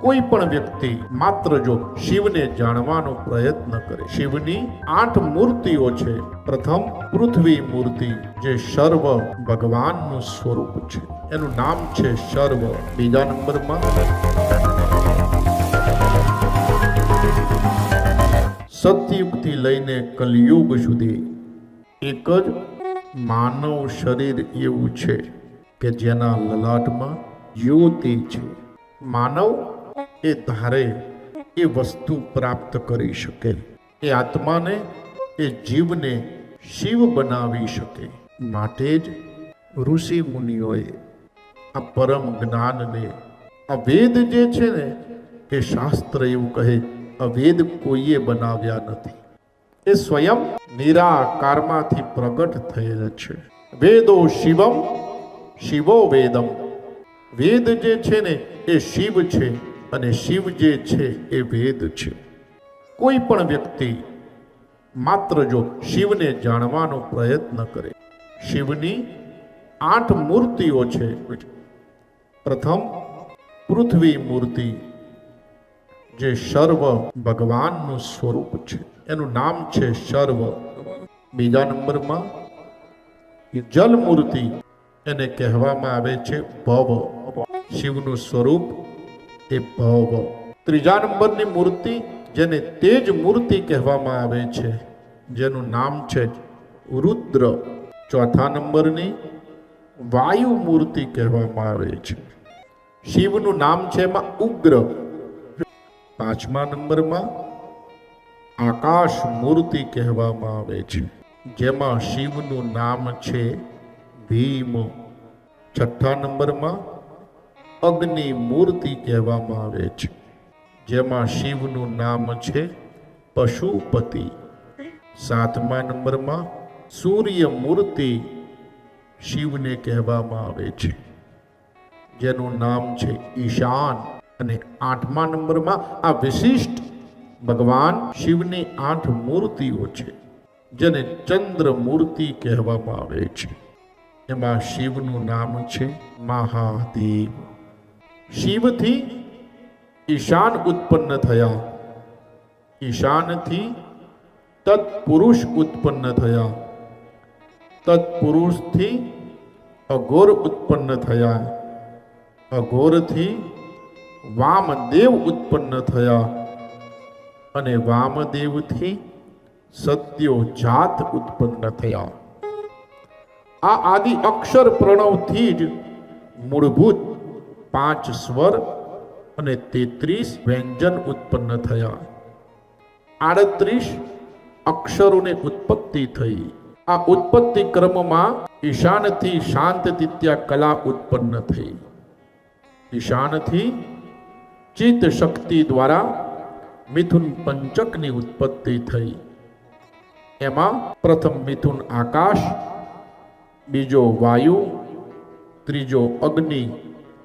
કોઈ પણ વ્યક્તિ માત્ર જો શિવને જાણવાનો પ્રયત્ન કરે, શિવની 8 મૂર્તિઓ છે. પ્રથમ પૃથ્વી મૂર્તિ, જે સર્વ ભગવાનનું સ્વરૂપ છે, એનું નામ છે સર્વ. બીજા નંબરમાં સતયુગથી લઈને કલયુગ સુધી એક જ માનવ શરીર એવું છે કે જેના લલાટમાં જ્યોતિ છે. માનવ એ ધારે એ વસ્તુ પ્રાપ્ત કરી શકે, એ આત્માને, એ જીવને શિવ બનાવી શકે. માટે જ ઋષિ મુનિઓએ આ પરમ જ્ઞાનને, આ વેદ જે છે ને, એ શાસ્ત્ર એવું કહે, આ વેદ કોઈએ બનાવ્યા નથી, એ સ્વયં નિરાકારમાંથી પ્રગટ થયેલ છે. વેદો શિવમ, શિવો વેદમ. વેદ જે છે ને એ શિવ છે, અને શિવ જે છે એ વેદ છે. કોઈ પણ વ્યક્તિ માત્ર જો શિવને જાણવાનો પ્રયત્ન કરે, શિવની 8 મૂર્તિઓ છે. પ્રથમ પૃથ્વી મૂર્તિ, જે સર્વ ભગવાનનું સ્વરૂપ છે, એનું નામ છે સર્વ. બીજા નંબરમાં જલ મૂર્તિ, એને કહેવામાં આવે છે ભવ. શિવનું સ્વરૂપ એ ભવ. ત્રીજા નંબરની મૂર્તિ, જેને તેજ મૂર્તિ કહેવામાં આવે છે, જેનું નામ છે રુદ્ર. ચોથા નંબરની વાયુ મૂર્તિ કહેવામાં આવે છે. શિવનું નામ છે એમાં ઉગ્ર. પાંચમા નંબરમાં આકાશ મૂર્તિ કહેવામાં આવે છે, જેમાં શિવનું નામ છે ભીમ. છઠ્ઠા નંબરમાં અગ્નિ મૂર્તિ કહેવામાં આવે છે, જેમાં શિવનું નામ છે પશુપતિ. સાતમા નંબરમાં સૂર્ય મૂર્તિ શિવને કહેવામાં આવે છે, જેનું નામ છે ઈશાન. અને આઠમા નંબરમાં આ વિશિષ્ટ ભગવાન શિવની 8 મૂર્તિઓ છે, જેને ચંદ્ર મૂર્તિ કહેવામાં આવે છે. એમાં શિવનું નામ છે મહાદેવ. શિવથી ઈશાન ઉત્પન્ન થયા, ઈશાનથી તત્પુરુષ ઉત્પન્ન થયા, તત્પુરુષથી અઘોર ઉત્પન્ન થયા, અઘોરથી વામદેવ ઉત્પન્ન થયા, અને વામદેવથી સત્યોજાત ઉત્પન્ન થયા. આ આદિ અક્ષર પ્રણવથી જ મૂળભૂત 5 સ્વર અને 33 વ્યંજન ઉત્પન્ન થયા. 38 અક્ષરોની ઉત્પત્તિ થઈ. આ ઉત્પત્તિ ક્રમમાં ઈશાનથી શાંતતિત્યા કલા ઉત્પન્ન થઈ. ઈશાનથી ચિત્ત શક્તિ દ્વારા મિથુન પંચકની ઉત્પત્તિ થઈ. એમાં પ્રથમ મિથુન આકાશ, બીજો વાયુ, ત્રીજો અગ્નિ,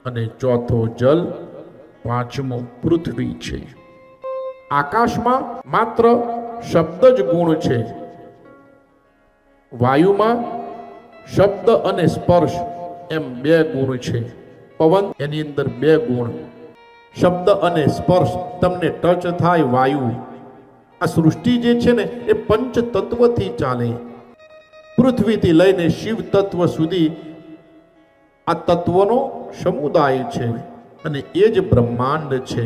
અને ચોથો જલ, પાંચમો પૃથ્વી છે. આકાશમાં માત્ર શબ્દ જ ગુણ છે. વાયુમાં શબ્દ અને સ્પર્શ એમ 2 ગુણ છે. પવન, એની અંદર 2 ગુણ. શબ્દ અને સ્પર્શ, તમને ટચ થાય વાયુ. આ સૃષ્ટિ જે છે ને એ પંચ તત્વથી ચાલે. પૃથ્વીથી લઈને શિવ તત્વ સુધી આ તત્વનો સમુદાય છે, અને એ જ બ્રહ્માંડ છે.